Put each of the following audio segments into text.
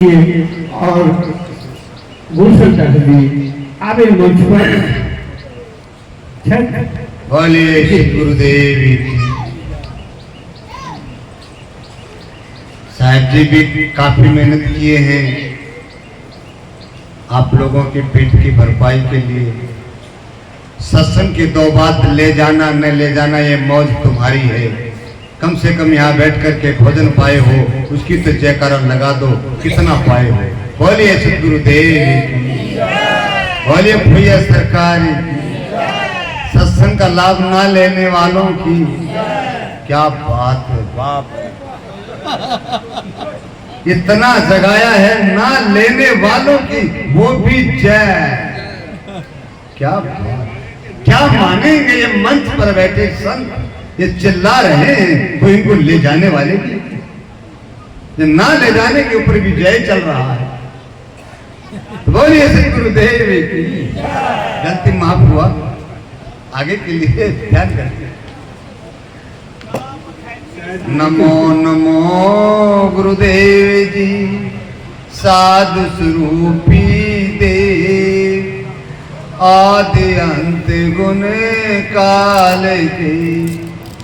और गुलशन जी आवे मंच पर बोलिए श्री गुरुदेव साहब जी भी काफी मेहनत किए हैं आप लोगों के पेट की भरपाई के लिए। सत्संग की दो बात ले जाना न ले जाना ये मौज तुम्हारी है। कम से कम यहाँ बैठ कर के भोजन पाए हो उसकी तो जयकारा लगा दो कितना पाए हो। बोलिए सतगुरुदेव बोलिए भैया सरकार सत्संग का लाभ ना लेने वालों की क्या बात है। बाप इतना जगाया है ना लेने वालों की वो भी जय। क्या बात क्या मानेंगे ये मंच पर बैठे संत ये चिल्ला रहे हैं तो इनको ले जाने वाले की ना ले जाने के ऊपर भी जय चल रहा है। बोलिए श्री गुरुदेव की गलती माफ हुआ आगे के लिए ध्यान करते। नमो नमो गुरुदेव जी साधु स्वरूपी देव आदि अंत गुण काल के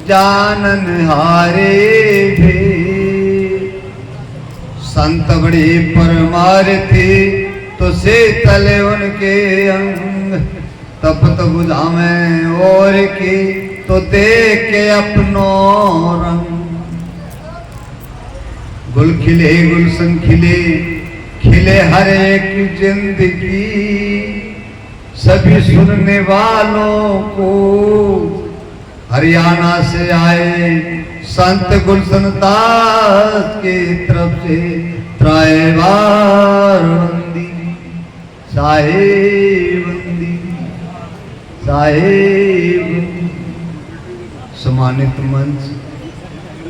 जानन हारे भे। संत बड़े परमार थे तो से तले उनके अंग तपत बुझावे और के तो देख के अपनो रंग। गुल खिले गुलशन खिले खिले हर एक जिंदगी सभी सुनने वालों को। हरियाणा से आए संत गुलशन दास की तरफ से त्रायवारबंदी साहेबंदी साहेब। सम्मानित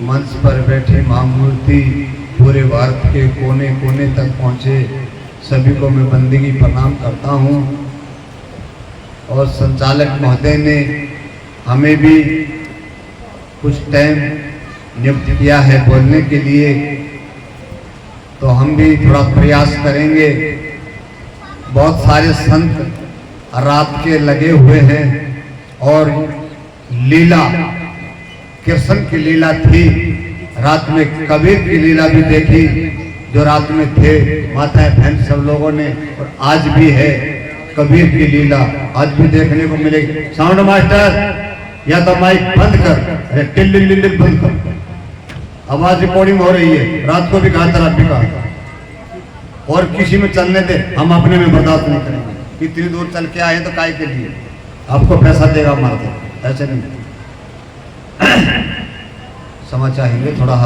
मंच पर बैठे महामूर्ति पूरे भारत के कोने कोने तक पहुंचे सभी को मैं बंदगी प्रणाम करता हूं। और संचालक महोदय ने हमें भी कुछ टाइम नियुक्त किया है बोलने के लिए तो हम भी थोड़ा प्रयास करेंगे। बहुत सारे संत रात के लगे हुए हैं और लीला कृष्ण की लीला थी रात में कबीर की लीला भी देखी जो रात में थे माताएं बहन सब लोगों ने। और आज भी है कबीर की लीला आज भी देखने को मिलेगी। साउंड मास्टर या तो माइक बंद कर अरे टिल बंद कर आवाज रिकॉर्डिंग हो रही है। रात को भी कहा था रात भी कहा और किसी में चलने दे हम अपने में बर्दाश्त नहीं करेंगे। इतनी दूर चल के आए तो काय के लिए आपको पैसा देगा मार दे ऐसे नहीं। समझ चाहेंगे थोड़ा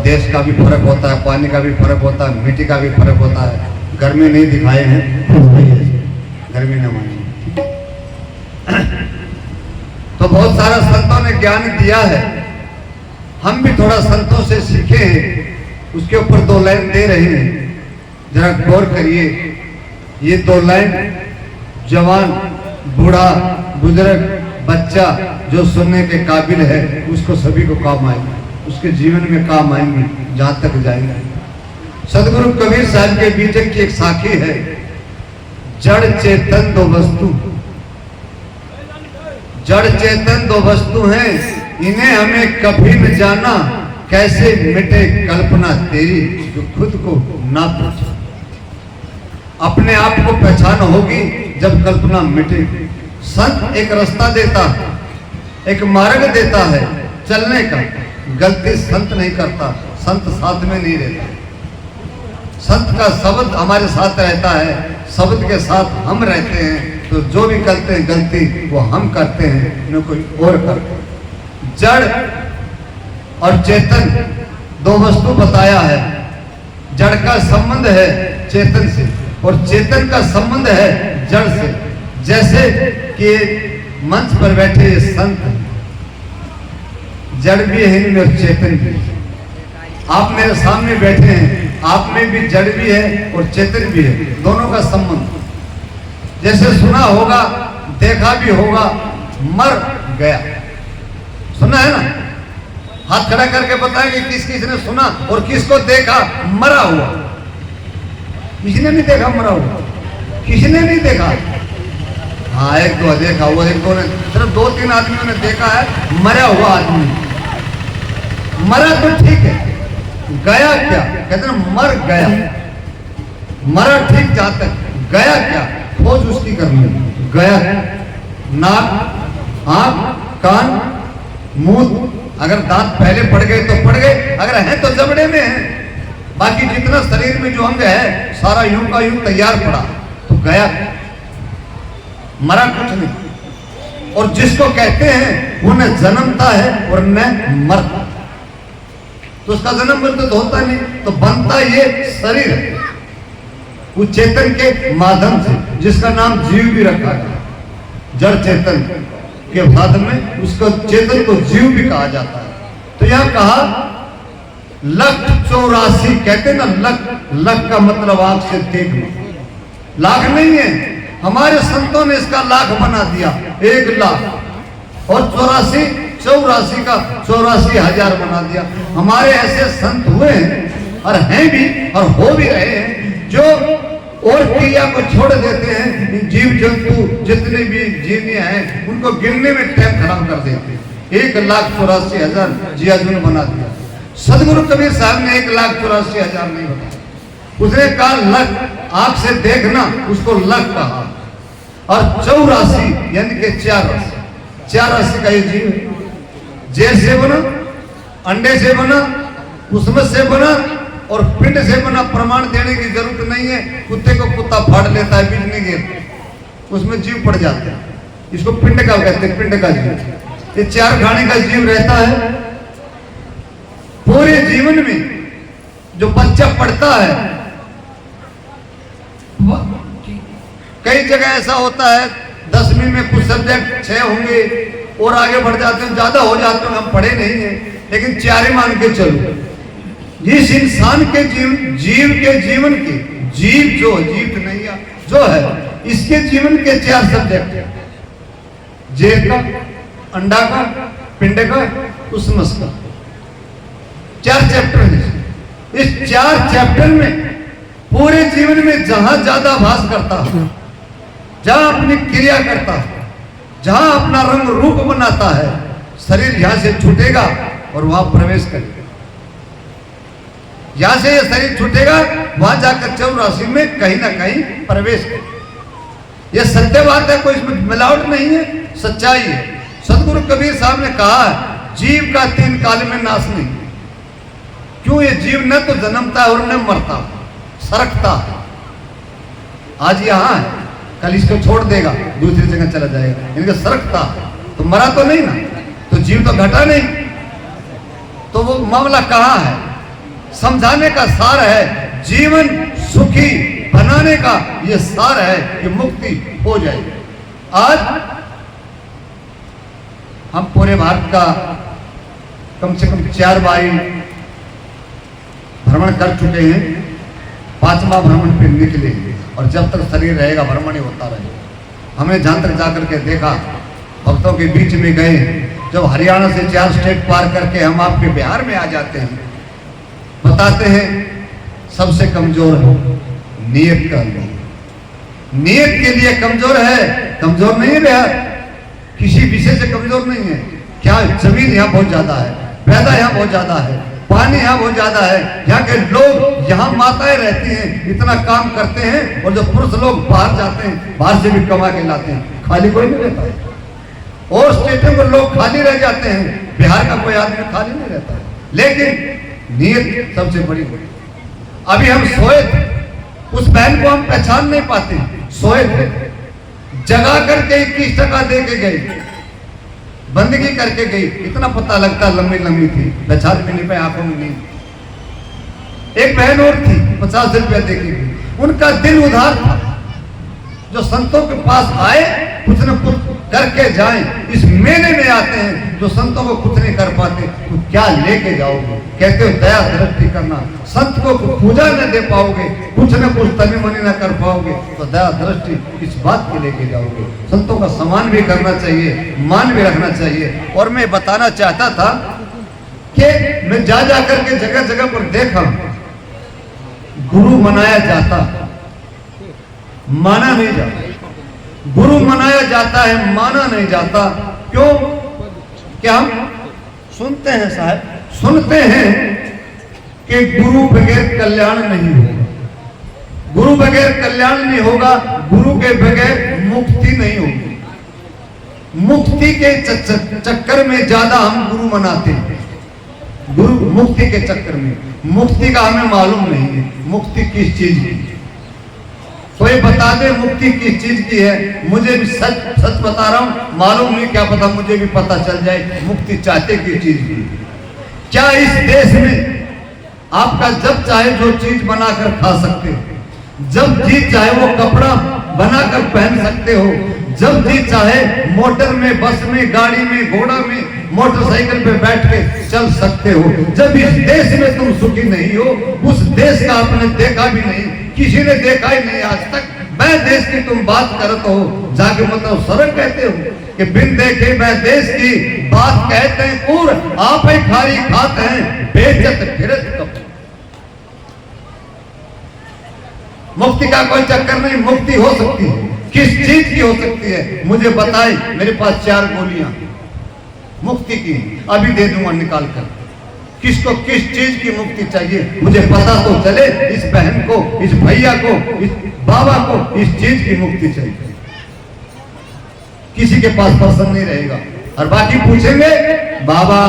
देश का भी फर्क होता है पानी का भी फर्क होता है मिट्टी का भी फर्क होता है। गर्मी नहीं दिखाए हैं गर्मी न मानिए। तो बहुत सारा संतों ने ज्ञान दिया है हम भी थोड़ा संतों से सीखे हैं उसके ऊपर दो लाइन दे रहे हैं जरा गौर करिए। ये दो लाइन जवान बूढ़ा बुजुर्ग बच्चा जो सुनने के काबिल है उसको सभी को काम आएगी उसके जीवन में काम आएंगी जहां तक जाएंगे। सदगुरु कबीर साहब के बीजक की एक साखी है जड़ चेतन दो वस्तु। जड़ चेतन दो वस्तु हैं इन्हें हमें कभी न जाना कैसे मिटे कल्पना तेरी जो खुद को ना पूछे। अपने आप को पहचान होगी जब कल्पना मिटे। संत एक रास्ता देता एक मार्ग देता है चलने का। गलती संत नहीं करता संत साथ में नहीं रहता। संत का शब्द हमारे साथ रहता है शब्द के साथ हम रहते हैं तो जो भी करते हैं गलती वो हम करते हैं न कोई और करते हैं। जड़ और चेतन दो वस्तु बताया है। जड़ का संबंध है चेतन से और चेतन का संबंध है जड़ से। जैसे कि मंच पर बैठे ये संत जड़ भी है इनमें और चेतन भी। आप मेरे सामने बैठे हैं आप में भी जड़ भी है और चेतन भी है दोनों का संबंध। जैसे सुना होगा देखा भी होगा मर गया सुना है ना। हाथ खड़ा करके बताएंगे किस किसने सुना और किसको देखा मरा हुआ। किसने नहीं देखा मरा हुआ? किसने नहीं देखा? हाँ, एक दो देखा, वो एक दो ने, सिर्फ 2-3 आदमियों ने देखा है मरा हुआ आदमी। मरा तो ठीक है, गया क्या? कहते हैं मर गया। मरा ठीक जाता है, गया क्या? खोज उसकी करनी। गया नाक, आंख, कान, मुंह, अगर दांत पहले पड़ गए तो पड़ गए, अगर हैं तो जबड़े में हैं। बाकी जितना शरीर में जो अंग है सारा यूं का यूं तैयार पड़ा, तो गया, मरा कुछ नहीं। और जिसको कहते हैं वो न जन्मता है और न मरता, तो उसका जन्म मृत्यु तो होता नहीं, तो बनता ये शरीर है वो चेतन के माध्यम से, जिसका नाम जीव भी रखा है। जड़ चेतन के बाद में उसको चेतन को जीव भी कहा जाता है। तो यहां कहा 184, कहते ना लख का मतलब आंख से देखना, लाख नहीं है। हमारे संतों ने इसका लाख बना दिया, 1 लाख, और 84 का 84,000 बना दिया। हमारे ऐसे संत हुए हैं और हैं भी और हो भी रहे हैं जो और क्रिया को छोड़ देते हैं। जीव जंतु जितने भी जीवियां हैं उनको गिनने में टाइम खराब कर देते हैं। 1,84,000 जियाजुन बना दिया। सदगुरु कबीर साहब ने 1,84,000 नहीं बताया, उसने कहा लख, आंख से देखना, उसको लख कहा। और 84 यानी कि 84 का ये जीव है। जेल से बना, अंडे से बना, उसमें से बना और पिंड से बना। प्रमाण देने की जरूरत नहीं है। कुत्ते को कुत्ता फाड़ लेता है, बीच नहीं गिरता, उसमें जीव पड़ जाता है। इसको पिंड का कहते हैं, पिंड का जीव। ये 4 खाने का जीव रहता है। पूरे जीवन में जो बच्चा पढ़ता है, कई जगह ऐसा होता है 10वीं में कुछ सब्जेक्ट 6 होंगे और आगे बढ़ जाते हैं, ज्यादा हो जाते हैं, हम पढ़े नहीं है, लेकिन 4 ही मान के चलो। इस इंसान के जीव के जीवन के जीव जो जीव नहीं है जो है, इसके जीवन के 4 सब्जेक्ट है। जेल का, अंडा का, पिंड का, उसमस का, 4 चैप्टर है। इस 4 चैप्टर में पूरे जीवन में जहां ज्यादा भास करता है, जहां अपनी क्रिया करता है, जहां अपना रंग रूप बनाता है, शरीर यहां से छूटेगा और वहां प्रवेश करेगा। यहां से ये शरीर छूटेगा, वहां जाकर 84 में कहीं ना कहीं प्रवेश करेगा। यह सत्य बात है, कोई इसमें मिलावट नहीं है, सच्चाई है। सदगुरु कबीर साहब ने कहा जीव का 3 काल में नाश नहीं। क्यों? ये जीव न तो जन्मता है और न मरता, सरकता है। आज यहां है, कल इसको छोड़ देगा, दूसरी जगह चला जाएगा। इनका सरकता तो मरा तो नहीं ना, तो जीव तो घटा नहीं। तो वो मामला कहां है? समझाने का सार है, जीवन सुखी बनाने का ये सार है कि मुक्ति हो जाएगी। आज हम पूरे भारत का कम से कम 4 बार भ्रमण कर चुके हैं, 5वां भ्रमण पे निकलेंगे और जब तक शरीर रहेगा भ्रमण ही होता रहेगा। हमने जहां तक जाकर के देखा, भक्तों के बीच में गए, जब हरियाणा से 4 स्टेट पार करके हम आपके बिहार में आ जाते हैं, बताते हैं सबसे कमजोर है नियत का लोग। नियत के लिए कमजोर है, कमजोर नहीं है बिहार, किसी विषय से कमजोर नहीं है। क्या? जमीन यहाँ बहुत ज्यादा है, पैदा यहाँ बहुत ज्यादा है, पानी यहाँ बहुत ज्यादा है, यहाँ के लोग, यहाँ माताएं रहती हैं, इतना काम करते हैं, और जो पुरुष लोग बाहर जाते हैं, बाहर से भी कमा के लाते हैं, खाली कोई नहीं रहता है। और स्टेटों में लोग खाली रह जाते हैं, बिहार का कोई आदमी खाली नहीं रहता है। लेकिन नियत सबसे बड़ी है। अभी हम सोए थे, उस बहन को हम पहचान नहीं पाते, सोए थे, जगा करके 21 टका दे के गई, बंदगी करके गई, इतना पता लगता लंबी लंबी थी, पहचान भी नहीं पाए, आंखों में नहीं। एक बहन और थी, 50 रुपया दे के गई, उनका दिल उधार था। जो संतों के पास आए कुछ न कुछ करके जाएं, इस मेले में आते हैं जो संतों को कुछ नहीं कर पाते, तो क्या लेके जाओगे? कहते हो दया दृष्टि करना, संत को पूजा न दे पाओगे, कुछ न कुछ तनी मनी न कर पाओगे, तो दया दृष्टि इस बात के लेके जाओगे। संतों का सम्मान भी करना चाहिए, मान भी रखना चाहिए। और मैं बताना चाहता था कि मैं जा जा करके जगह जगह पर देखा, गुरु मनाया जाता, माना नहीं जाता। गुरु मनाया जाता है, माना नहीं जाता। क्यों? क्या हम सुनते हैं साहब, सुनते हैं कि गुरु बगैर कल्याण नहीं होगा, गुरु बगैर कल्याण नहीं होगा, गुरु के बगैर मुक्ति नहीं होगी। मुक्ति के चक्कर में ज्यादा हम गुरु मनाते हैं, गुरु मुक्ति के चक्कर में। मुक्ति का हमें मालूम नहीं है, मुक्ति किस चीज की। कोई बता दे मुक्ति किस चीज की है, मुझे भी सच बता रहा हूं, मालूम नहीं, क्या पता मुझे भी पता चल जाए मुक्ति चाहते किस चीज की। क्या इस देश में आपका जब चाहे जो चीज बनाकर खा सकते हो, जब जी चाहे वो कपड़ा बनाकर पहन सकते हो, जब जी चाहे मोटर में, बस में, गाड़ी में, घोड़ा में, मोटरसाइकिल पे बैठ के चल सकते हो। जब इस देश में तुम सुखी नहीं हो, उस देश का आपने देखा भी नहीं, किसी ने देखा ही नहीं आज तक। मैं देश की तुम बात करते हो, जाके मतलब सरल कहते हो कि बिन देखे मैं देश की बात कहते हैं, पूर आप ही खारी खाते हैं, बेइज्जत फिरत कब। मुक्ति का कोई चक्कर नहीं, मुक्ति हो सकती है, किस चीज की हो सकती है मुझे बताए। मेरे पास 4 गोलियां मुक्ति की, अभी दे दूंगा निकाल कर। किसको किस चीज की मुक्ति चाहिए मुझे पता तो चले, इस बहन को, इस भैया को, इस बाबा को इस चीज की मुक्ति चाहिए। किसी के पास पसंद नहीं रहेगा, और बाकी पूछेंगे बाबा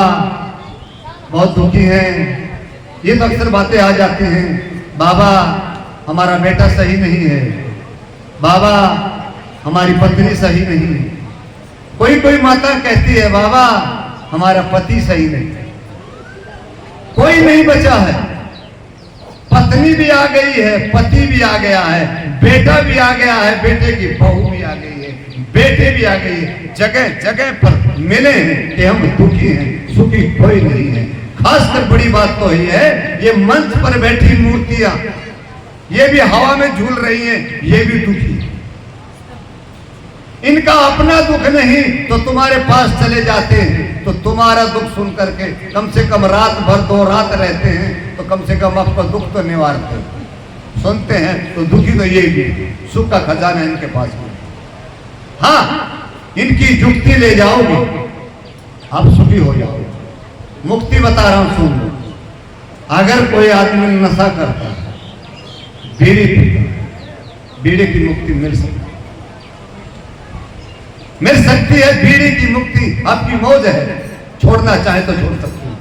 बहुत दुखी हैं, ये तो अक्सर बातें आ जाती हैं, बाबा हमारा बेटा सही नहीं है, बाबा हमारी पत्नी सही नहीं है। कोई माता कहती है बाबा हमारा पति सही नहीं है। कोई नहीं बचा है, पत्नी भी आ गई है, पति भी आ गया है, बेटा भी आ गया है, बेटे की बहू भी आ गई है, बेटे भी आ गई है। जगह जगह पर मिले हैं कि हम दुखी हैं, सुखी कोई नहीं है। खासकर बड़ी बात तो ये है, ये मंच पर बैठी मूर्तियां, ये भी हवा में झूल रही हैं, ये भी दुखी। इनका अपना दुख नहीं तो तुम्हारे पास चले जाते हैं, तो तुम्हारा दुख सुन करके कम से कम रात भर 2 रात रहते हैं, तो कम से कम आपका दुख तो निवारते हैं। सुनते हैं तो दुखी तो ये भी, सुख का खजाना इनके पास भी। हाँ, इनकी जुक्ति ले जाओगे आप सुखी हो जाओगे। मुक्ति बता रहा हूं, सुन लो। अगर कोई आदमी नशा करता है, बीड़ी पीता है, बीड़ी की मुक्ति मिल सकती है। बीड़ी की मुक्ति आपकी मौज है, छोड़ना चाहे तो छोड़ सकते हो।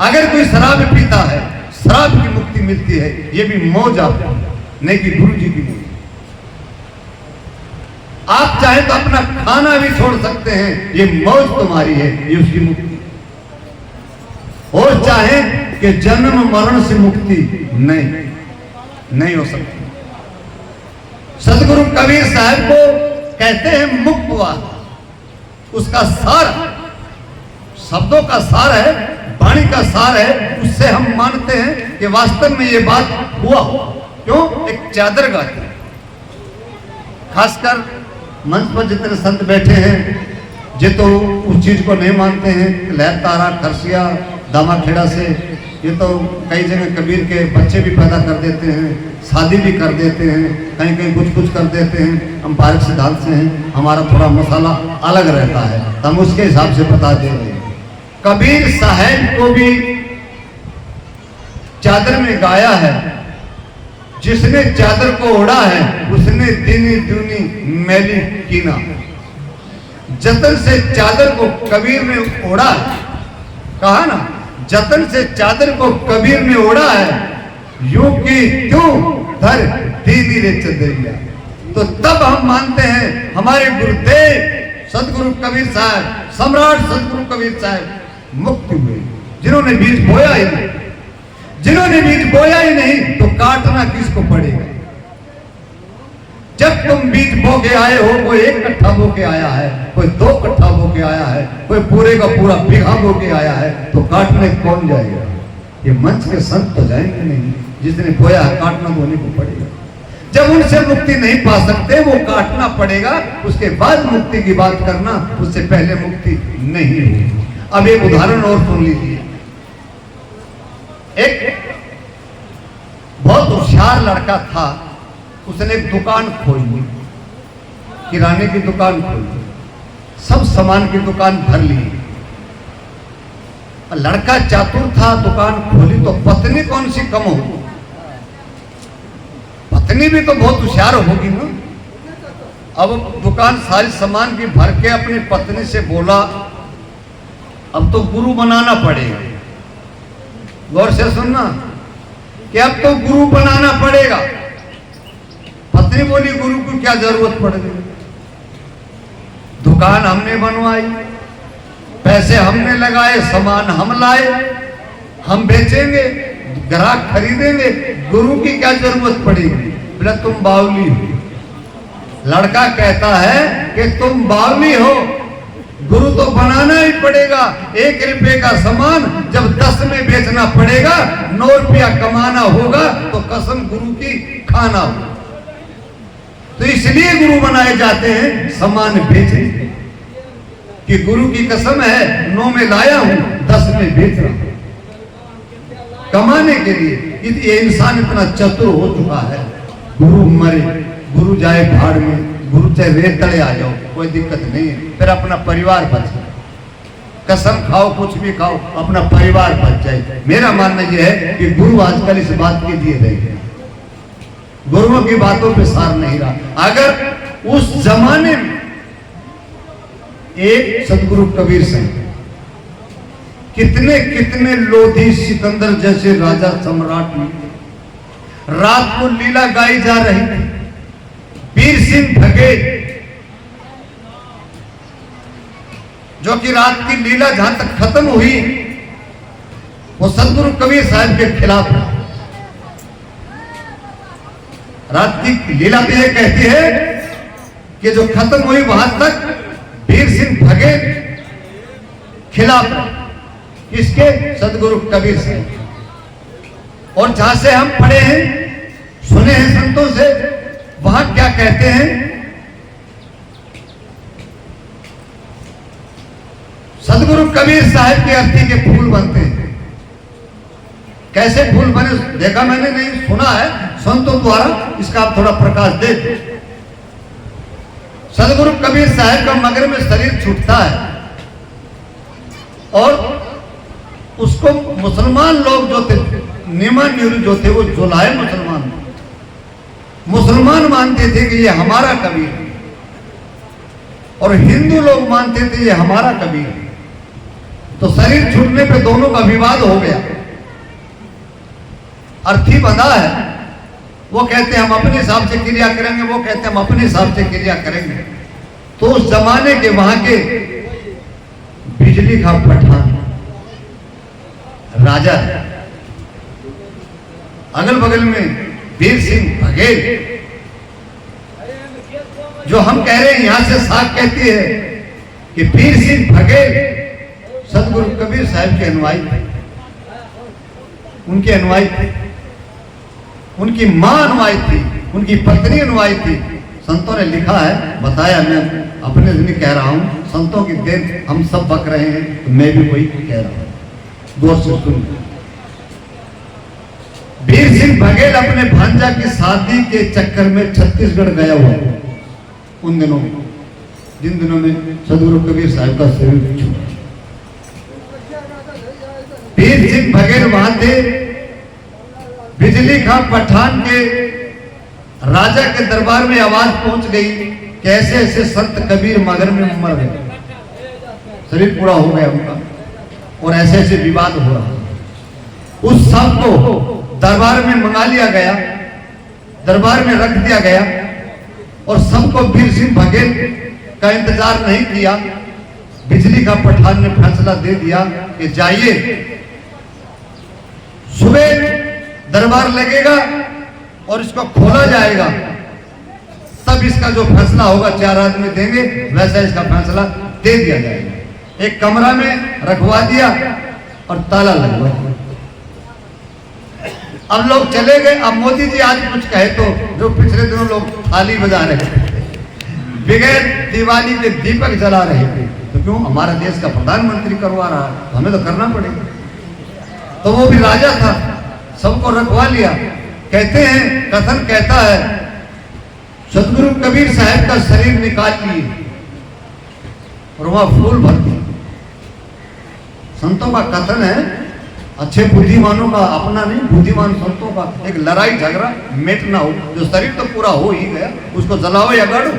अगर कोई शराब पीता है, शराब की मुक्ति मिलती है, ये भी मौज आपको, नहीं कि गुरु जी की मुक्ति। आप चाहे तो अपना खाना भी छोड़ सकते हैं, ये मौज तुम्हारी है, ये उसकी मुक्ति। और चाहे कि जन्म मरण से मुक्ति नहीं हो सकती। सदगुरु कबीर साहब को कहते हैं मुक्त हुआ, उसका सार, शब्दों का सार है, वाणी का सार है। उससे हम मानते हैं कि वास्तव में ये बात हुआ। क्यों? एक चादर गाती, खासकर मंच पर जितने संत बैठे हैं, जे तो उस चीज को नहीं मानते हैं। लहर तारा, खरसिया, दामाखेड़ा से ये तो कई जगह कबीर के बच्चे भी पैदा कर देते हैं, शादी भी कर देते हैं, कहीं कहीं कुछ कर देते हैं। हम पारक सिद्धांत से हैं, हमारा थोड़ा मसाला अलग रहता है, तो हम उसके हिसाब से बता दे रहे हैं। कबीर साहब को भी चादर में गाया है, जिसने चादर को ओढ़ा है उसने दीनी दूनी मैली कीना। जतन से चादर को कबीर ने ओढ़ा है, कहा ना, जतन से चादर को कबीर ने ओढ़ा है, यूं की क्यों धर दीदी रे चदरिया। तो तब हम मानते हैं हमारे गुरुदेव सदगुरु कबीर साहब, सम्राट सदगुरु कबीर साहब मुक्त हुए, जिन्होंने बीज बोया ही नहीं। जिन्होंने बीज बोया ही नहीं तो काटना किसको पड़ेगा? जब तुम बीज बो के आए हो, कोई 1 कट्ठा बो के आया है, कोई 2 कट्ठा बो के आया है, कोई पूरे का पूरा बीघा बो के आया है, तो काटने कौन जाएगा? ये मंच के संत तो जाएंगे नहीं, जिसने बोया है काटना बोने को पड़ेगा। जब उनसे मुक्ति नहीं पा सकते, वो काटना पड़ेगा, उसके बाद मुक्ति की बात करना, उससे पहले मुक्ति नहीं होगी। अब एक उदाहरण और सुन लीजिए। एक बहुत होशियार लड़का था, उसने एक दुकान खोली, किराने की दुकान खोली, सब सामान की दुकान भर ली। लड़का चातुर था, दुकान खोली तो पत्नी कौन सी कम हो, पत्नी भी तो बहुत होशियार होगी ना। अब दुकान सारी सामान की भर के अपनी पत्नी से बोला, अब तो गुरु बनाना पड़ेगा। गौर से सुनना कि अब तो गुरु बनाना पड़ेगा। पत्नी बोली, गुरु को क्या जरूरत पड़ गई, दुकान हमने बनवाई, पैसे हमने लगाए, सामान हम लाए, हम बेचेंगे, ग्राहक खरीदेंगे, गुरु की क्या जरूरत पड़ेगी। बोला तुम बावली हो। लड़का कहता है कि तुम बावली हो, गुरु तो बनाना ही पड़ेगा। 1 रुपए का सामान जब 10 में बेचना पड़ेगा, 9 रुपया कमाना होगा, तो कसम गुरु की खाना होगा। तो इसलिए गुरु बनाए जाते हैं सामान बेचने कि गुरु की कसम है 9 में लाया हूं, 10 में बेच रहा हूं कमाने के लिए। ये इंसान इतना चतुर हो चुका है। गुरु मरे, गुरु जाए भाड़ में, गुरु चाहे रेत तले आ जाओ, कोई दिक्कत नहीं है, फिर अपना परिवार बच जाए। कसम खाओ, कुछ भी खाओ, अपना परिवार बच जाए। मेरा मानना यह है कि गुरु आजकल इस बात के लिए रह गए, गुरुओं की बातों पे सार नहीं रहा। अगर उस जमाने में एक सदगुरु कबीर सिंह, कितने कितने लोधी सिकंदर जैसे राजा सम्राट में रात को लीला गाई जा रही थी। वीर सिंह बघेल जो कि रात की लीला जहां तक खत्म हुई वो सदगुरु कबीर साहब के खिलाफ था। रात की लीला भी ये कहती है कि जो खत्म हुई वहां तक वीर सिंह बघेल खिलाफ, किसके? सदगुरु कबीर साहब। और जहां से हम पढ़े हैं, सुने हैं संतों से, वहां क्या कहते हैं? सदगुरु कबीर साहब की अर्थी के फूल बनते हैं। कैसे फूल बने देखा मैंने नहीं, सुना है संतों द्वारा, इसका आप थोड़ा प्रकाश दे। सदगुरु कबीर साहब का मगर में शरीर छूटता है और उसको मुसलमान लोग जो थे, निमान जो थे, वो जुलाए मुसलमान मानते थे कि ये हमारा कबीर है, और हिंदू लोग मानते थे ये हमारा कबीर है। तो शरीर छूटने पे दोनों का विवाद हो गया। अर्थी बंधा है, वो कहते हैं हम अपने हिसाब से क्रिया करेंगे, वो कहते हैं हम अपने हिसाब से क्रिया करेंगे। तो उस जमाने के वहां के बिजली का पठान राजा है, अगल बगल में वीर सिंह बघेल, जो हम कह रहे हैं यहां से साख कहती है कि वीर सिंह बघेल सदगुरु कबीर साहब के अनुयायी थे, उनके अनुयायी थे, उनकी मां अनुयायी थी, उनकी पत्नी अनुयायी थी। संतों ने लिखा है, बताया, मैं अपने दिन कह रहा हूं, संतों की देन हम सब बक रहे हैं, तो मैं भी वही कह रहा हूं। गौर से सुन। वीर सिंह बघेल अपने भांजा की शादी के चक्कर में छत्तीसगढ़ गया हुआ उन दिनों में, जिन दिनों में सदगुरु कबीर साहब का शरीर छूटा। वीर सिंह बघेल वहां थे। बिजली खां पठान के राजा के दरबार में आवाज पहुंच गई कि ऐसे ऐसे संत कबीर मगर में मर गए, शरीर पूरा हो गया उनका, और ऐसे ऐसे विवाद हुआ। उस सब को दरबार में मंगा लिया गया, दरबार में रख दिया गया, और सबको वीर सिंह बघेल का इंतजार नहीं किया। बिजली का पठान ने फैसला दे दिया कि जाइए, सुबह दरबार लगेगा और इसको खोला जाएगा, तब इसका जो फैसला होगा 4 आदमी देंगे, वैसा इसका फैसला दे दिया जाएगा। एक कमरा में रखवा दिया और ताला लगवा दिया। अब लोग चले गए। अब मोदी जी आज कुछ कहे तो, जो पिछले दिनों लोग थाली बजा रहे थे, बगैर दिवाली के दीपक जला रहे थे, तो क्यों? हमारा देश का प्रधानमंत्री करवा रहा है, तो हमें तो करना पड़ेगा। तो वो भी राजा था, सबको रखवा लिया। कहते हैं, कथन कहता है, सदगुरु कबीर साहब का शरीर निकाल लिए और वहां फूल भर दिए। संतों का कथन है, अच्छे बुद्धिमानों का, अपना नहीं, बुद्धिमान संतों का, एक लड़ाई झगड़ा मेट ना हो। जो शरीर तो पूरा हो ही गया, उसको जलाओ या गाड़ो,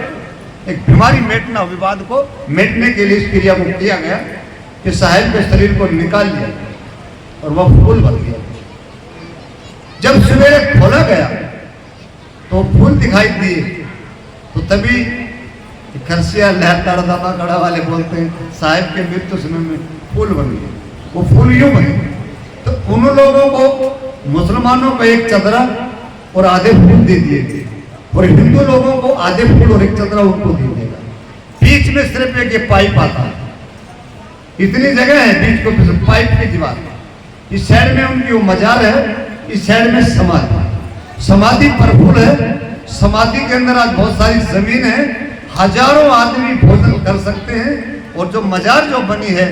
एक बीमारी मेट ना हो। विवाद को मेटने के लिए इस क्रिया को किया गया कि साहेब के शरीर को निकाल लिया और वह फूल भर गया। जब सवेरे खोला गया तो फूल दिखाई दिए, तो तभी खरसिया लहर दामा कड़ा वाले बोलते हैं, साहेब के मृत्यु समय में फूल बन गए। वो फूल यूं बने, तो उन लोगों को, मुसलमानों को एक चदरा और आधे फूल दे दिए थे, और हिंदू लोगों को आधे फूल और एक चदरा उनको दे देगा। बीच में सिर्फ एक पाइप आता है, इतनी जगह है बीच को पाइप की दीवार। इस साइड में उनकी वो मजार है, इस साइड में समाधि। समाधि पर फूल है। समाधि के अंदर आज बहुत सारी जमीन है, हजारों आदमी भोजन कर सकते हैं। और जो मजार जो बनी है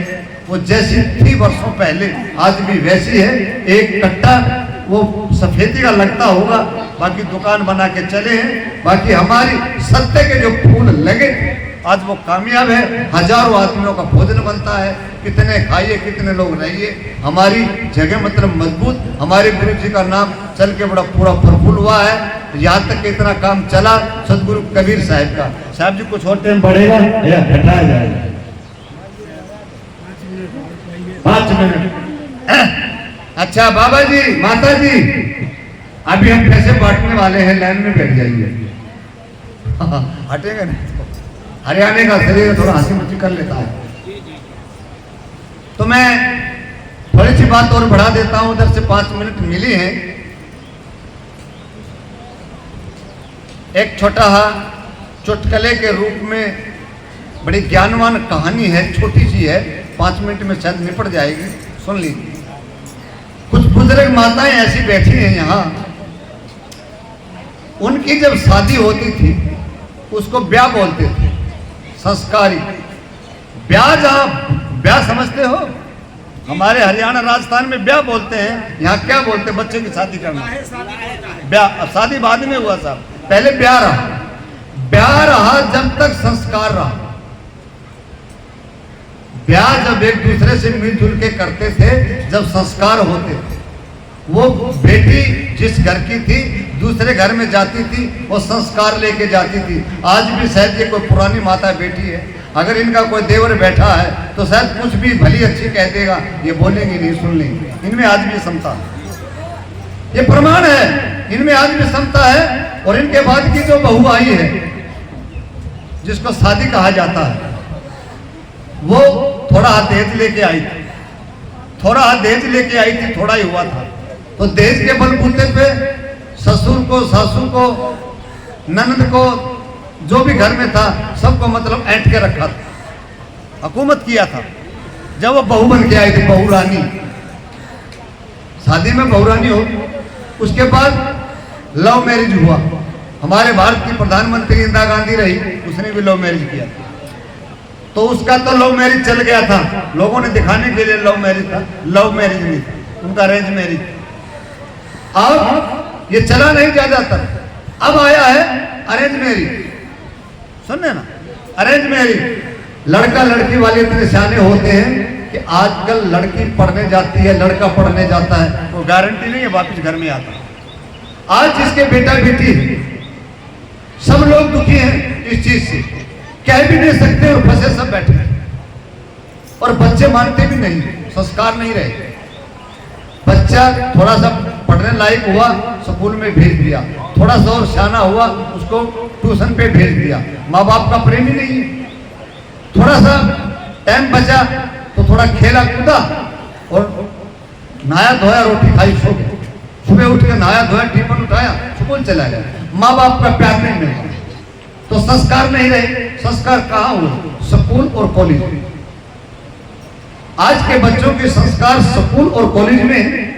वो जैसी थी वर्षों पहले आज भी वैसी है। एक कट्टा वो सफेदी का लगता होगा, बाकी दुकान बना के चले हैं। बाकी हमारी सत्य के जो फूल लगे आज वो कामयाब है, हजारों आदमियों का भोजन बनता है। कितने खाइए, कितने लोग रहिए, हमारी जगह मतलब मजबूत। हमारे गुरु जी का नाम चल के बड़ा पूरा प्रफुल्ल हुआ है। यहाँ तक इतना काम चला सदगुरु कबीर साहब का। साहब जी कुछ और टाइम बढ़ेगा या घटाया जाएगा? 5 मिनट। अच्छा बाबा जी, माता जी, अभी हम पैसे बांटने वाले हैं, लाइन में बैठ जाइए। हटेगा नहीं तो हरियाणा का शरीर थोड़ा हंसी मस्ती कर लेता है। तो मैं थोड़ी सी बात और बढ़ा देता हूं, उधर से 5 मिनट मिली हैं। एक छोटा चुटकुले के रूप में बड़ी ज्ञानवान कहानी है, छोटी सी है, 5 मिनट में शायद निपट जाएगी, सुन लीजिए। कुछ बुजुर्ग माताएं ऐसी बैठी हैं यहाँ, उनकी जब शादी होती थी उसको ब्याह बोलते थे, संस्कारी ब्याह। जहाँ ब्याह समझते हो, हमारे हरियाणा राजस्थान में ब्याह बोलते हैं, यहाँ क्या बोलते हैं? बच्चे की शादी करना, ब्याह। अब शादी बाद में हुआ साहब, पहले ब्याह रहा। ब्याह रहा जब तक संस्कार रहा। ब्याह जब एक दूसरे से मिलजुल के करते थे, जब संस्कार होते थे। वो बेटी जिस घर की थी दूसरे घर में जाती थी, वो संस्कार लेके जाती थी। आज भी शायद ये कोई पुरानी माता बेटी है, अगर इनका कोई देवर बैठा है तो शायद कुछ भी भली अच्छी कह देगा, ये बोलेंगे नहीं, सुन लेंगे। इनमें आज भी समता है, ये प्रमाण है, इनमें आज भी समता है। और इनके बाद की जो बहू आई है, जिसको शादी कहा जाता है, वो थोड़ा दहेज लेके आई थी, थोड़ा दहेज लेके आई थी, थोड़ा ही हुआ था। तो दहेज के बलबूते पे ससुर को, सासू को, ननद को, जो भी घर में था सबको मतलब ऐंठ के रखा था, हुकूमत किया था। जब वो बहू बन के आई थी, बहू रानी, शादी में बहू रानी हो, उसके बाद लव मैरिज हुआ। हमारे भारत की प्रधानमंत्री इंदिरा गांधी रही, उसने भी लव मैरिज किया था। तो उसका तो लव मैरिज चल गया था, लोगों ने दिखाने के लिए लव मैरिज था, लव मैरिज नहीं था, उनका अरेंज मैरिज। अब ये चला नहीं ज्यादातर, अब आया है अरेंज मैरिज। सुनने ना, अरेंज मैरिज। लड़का लड़की वाले इतने सियाने होते हैं कि आजकल लड़की पढ़ने जाती है, लड़का पढ़ने जाता है, वो गारंटी नहीं है वापस घर में आता है। आज जिसके बेटा बेटी है, सब लोग दुखी हैं इस चीज से, कह भी नहीं सकते और फंसे सब बैठे, और बच्चे मानते भी नहीं, संस्कार नहीं रहे। बच्चा थोड़ा सा पढ़ने लायक हुआ, स्कूल में भेज दिया, थोड़ा सा और सियाना हुआ, उसको ट्यूशन पे भेज दिया। माँ बाप का प्रेम ही नहीं है। थोड़ा सा टाइम बचा तो थोड़ा खेला कूदा और नहाया धोया, रोटी खाई, सो गया। सुबह उठ के नहाया धोया, टिफिन उठाया, स्कूल चला गया। माँ बाप का प्यार नहीं मिला तो संस्कार नहीं रहे। संस्कार कहाँ हुए? स्कूल और कॉलेज में। आज के बच्चों के संस्कार स्कूल और कॉलेज में,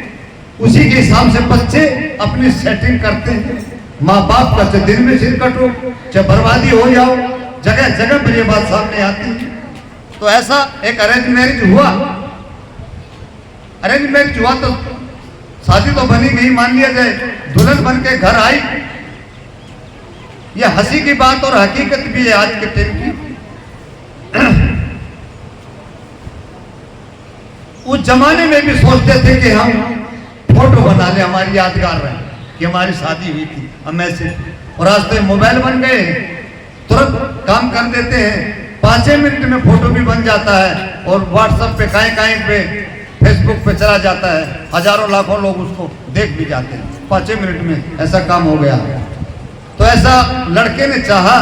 उसी के हिसाब से बच्चे अपनी सेटिंग करते हैं। माँ बाप का चाहे दिन में सिर कटो, चाहे बर्बादी हो जाओ, जगह जगह पर ये बात सामने आती है। तो ऐसा एक अरेंज मैरिज हुआ। अरेंज मैरिज हुआ तो शादी तो बनी गई, मान लिया जाए दुल्हन बन के घर आई। यह हंसी की बात और हकीकत भी है आज के टाइम की। उस जमाने में भी सोचते थे कि हम फोटो बना ले, हमारी यादगार रहे कि हमारी शादी हुई थी, हम ऐसे। और आज तो मोबाइल बन गए, तुरंत काम कर देते हैं, 5 मिनट में फोटो भी बन जाता है और व्हाट्सएप पे कहीं पे फेसबुक पे चला जाता है, हजारों लाखों लोग उसको देख भी जाते हैं 5 मिनट में, ऐसा काम हो गया। तो ऐसा लड़के ने चाहा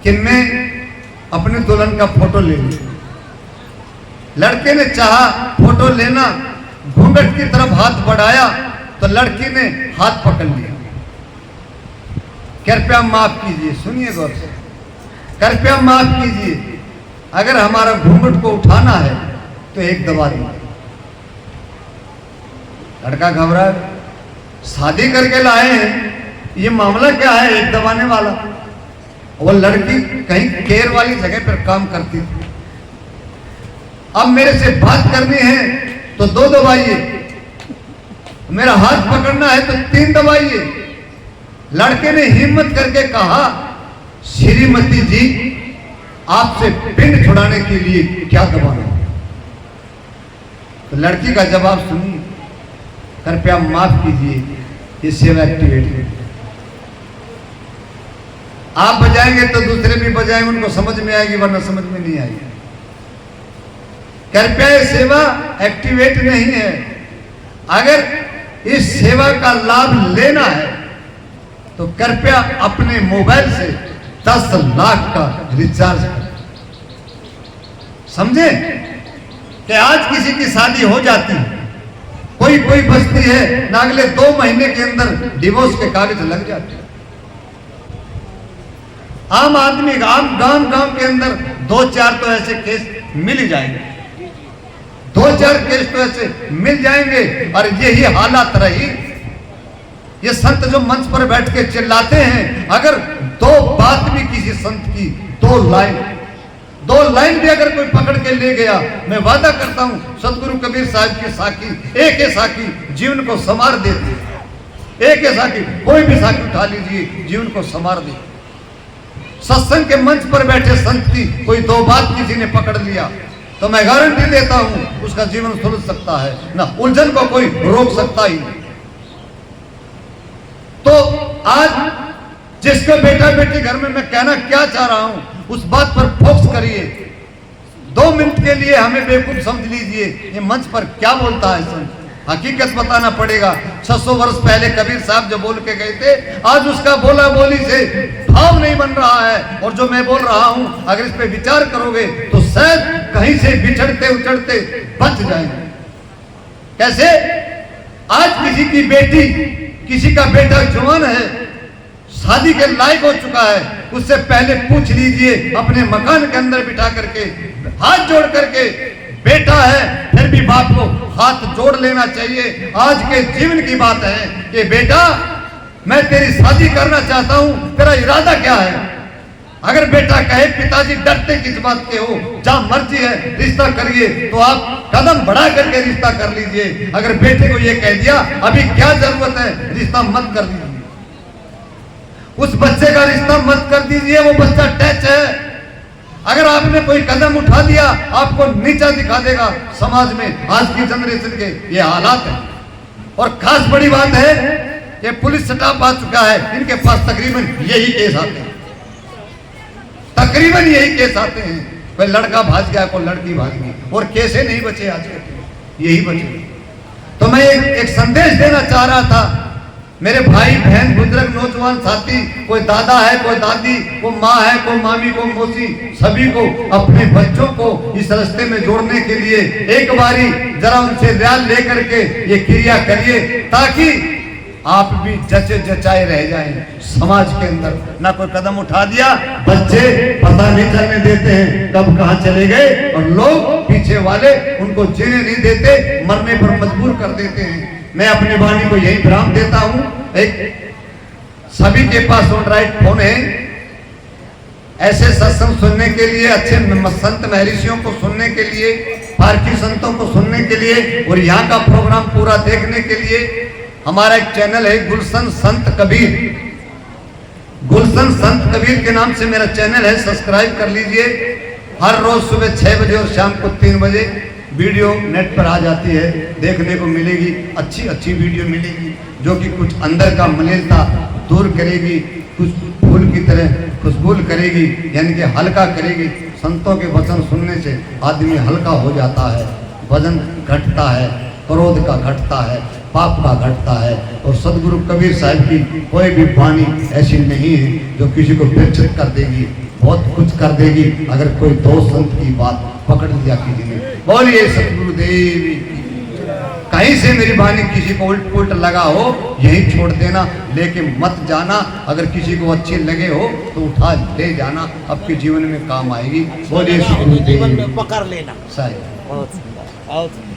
कि मैं अपने दुल्हन का फोटो ले लूं। लड़के ने चाहा फोटो लेना, घूंघट की तरफ हाथ बढ़ाया तो लड़की ने हाथ पकड़ लिया। कृपया माफ कीजिए, सुनिए गौर से, कृपया माफ कीजिए, अगर हमारा घूंघट को उठाना है तो एक दबा दीजिए। लड़का घबरा, शादी करके लाए हैं, ये मामला क्या है एक दबाने वाला। वो लड़की कहीं केयर वाली जगह पर काम करती थी। अब मेरे से बात करनी है तो 2 दबाइए, मेरा हाथ पकड़ना है तो 3 दबाइए। लड़के ने हिम्मत करके कहा, श्रीमती जी आपसे पिंड छुड़ाने के लिए क्या दबाना? तो लड़की का जवाब सुनिए, कृपया माफ कीजिए, ये सेवा एक्टिवेट। आप बजाएंगे तो दूसरे भी बजाएंगे, उनको समझ में आएगी, वरना समझ में नहीं आएगी। कृपया ये सेवा एक्टिवेट नहीं है। अगर इस सेवा का लाभ लेना है तो कृपया अपने मोबाइल से 10 लाख का रिचार्ज करें। समझे कि आज किसी की शादी हो जाती है, कोई बचती है ना, अगले 2 महीने के अंदर डिवोर्स के कागज लग जाते हैं। आम आदमी, आम गांव के अंदर 2-4 तो ऐसे केस मिल ही जाएंगे, 2-4 केस तो ऐसे मिल जाएंगे। और यही हालात रही। ये संत जो मंच पर बैठ के चिल्लाते हैं, अगर 2 बात भी किसी संत की, 2 लाइन भी अगर कोई पकड़ के ले गया, मैं वादा करता हूं सतगुरु कबीर साहब की साखी, एक ही साखी जीवन को संवार देती है। एक ही साखी, कोई भी साखी उठा लीजिए, जीवन को संवार देती। सत्संग के मंच पर बैठे संत की कोई 2 बात किसी ने पकड़ लिया तो मैं गारंटी देता हूं उसका जीवन सुलझ सकता है, ना उलझन को कोई रोक सकता ही नहीं। तो आज जिसको बेटा बेटी घर में मैं कहना क्या चाह रहा हूं, उस बात पर फोकस करिए। 2 मिनट के लिए हमें बेवकूफ समझ लीजिए, ये मंच पर क्या बोलता है संत, हकीकत बताना पड़ेगा। 600 वर्ष पहले कबीर साहब जो बोल के गए थे, आज उसका बोला बोली से भाव नहीं बन रहा है। और जो मैं बोल रहा हूं, अगर इस पे विचार करोगे तो शायद कहीं से बिछड़ते उछड़ते बच जाएंगे। कैसे? आज किसी की बेटी, किसी का बेटा जवान है, शादी के लायक हो चुका है, उससे पहले पूछ लीजिए अपने मकान के अंदर बिठा करके, हाथ जोड़ करके, बेटा है फिर भी बाप को हाथ जोड़ लेना चाहिए। आज के जीवन की बात है कि बेटा मैं तेरी शादी करना चाहता हूं, तेरा इरादा क्या है? अगर बेटा कहे पिताजी डरते किस बात के हो, जहां मर्जी है रिश्ता करिए, तो आप कदम बढ़ा करके रिश्ता कर लीजिए। अगर बेटे को यह कह दिया अभी क्या जरूरत है, रिश्ता मत कर दीजिए, उस बच्चे का रिश्ता मत कर दीजिए, वो बच्चा टच है। अगर आपने कोई कदम उठा दिया आपको नीचा दिखा देगा समाज में। आज की जनरेशन के ये हालात है। और खास बड़ी बात है कि पुलिस स्टाफ आ चुका है, इनके पास तकरीबन यही केस आते हैं, तकरीबन यही केस आते हैं। कोई लड़का भाग गया, कोई लड़की भाग गई, और केसे नहीं बचे आज के, यही बचे। तो मैं एक संदेश देना चाह रहा था मेरे भाई बहन बुजुर्ग नौजवान साथी, कोई दादा है, कोई दादी, कोई माँ है, कोई मामी, कोई मौसी, सभी को अपने बच्चों को इस रास्ते में जोड़ने के लिए एक बारी जरा उनसे ध्यान लेकर के ये क्रिया करिए, ताकि आप भी जचे जचाए रह जाएं समाज के अंदर। ना कोई कदम उठा दिया, बच्चे पता नहीं चलने देते हैं कब कहां चले गए, और लोग पीछे वाले उनको जीने नहीं देते, मरने पर मजबूर कर देते हैं। मैं अपनी वाणी को यही विराम देता हूं। एक सभी के पास एंड्रॉइड फोन है, ऐसे सत्संग सुनने के लिए, अच्छे संत महर्षियों को सुनने के लिए भारतीय संतों को सुनने के लिए और यहाँ का प्रोग्राम पूरा देखने के लिए हमारा एक चैनल है गुलशन संत कबीर। गुलशन संत कबीर के नाम से मेरा चैनल है, सब्सक्राइब कर लीजिए। हर रोज सुबह 6 बजे और शाम को 3 बजे वीडियो नेट पर आ जाती है, देखने को मिलेगी। अच्छी अच्छी वीडियो मिलेगी जो कि कुछ अंदर का मलिनता दूर करेगी, कुछ फूल की तरह खुशबू करेगी, यानी कि हल्का करेगी। संतों के वचन सुनने से आदमी हल्का हो जाता है, वजन घटता है, क्रोध का घटता है, पाप का घटता है। और सदगुरु कबीर साहब की कोई भी वाणी ऐसी नहीं है जो किसी को विचलित कर देगी, बहुत कुछ कर देगी अगर कोई दो संत की बात पकड़ लिया किसी ने। बोलिए सतगुरुदेव की। कहीं से मेरी वाणी किसी को उल्ट पुल्ट लगा हो यही छोड़ देना, लेके मत जाना। अगर किसी को अच्छी लगे हो तो उठा ले जाना, आपके जीवन में काम आएगी। बोलिए जीवन में पकड़ लेना। साहब बहुत सुंदर।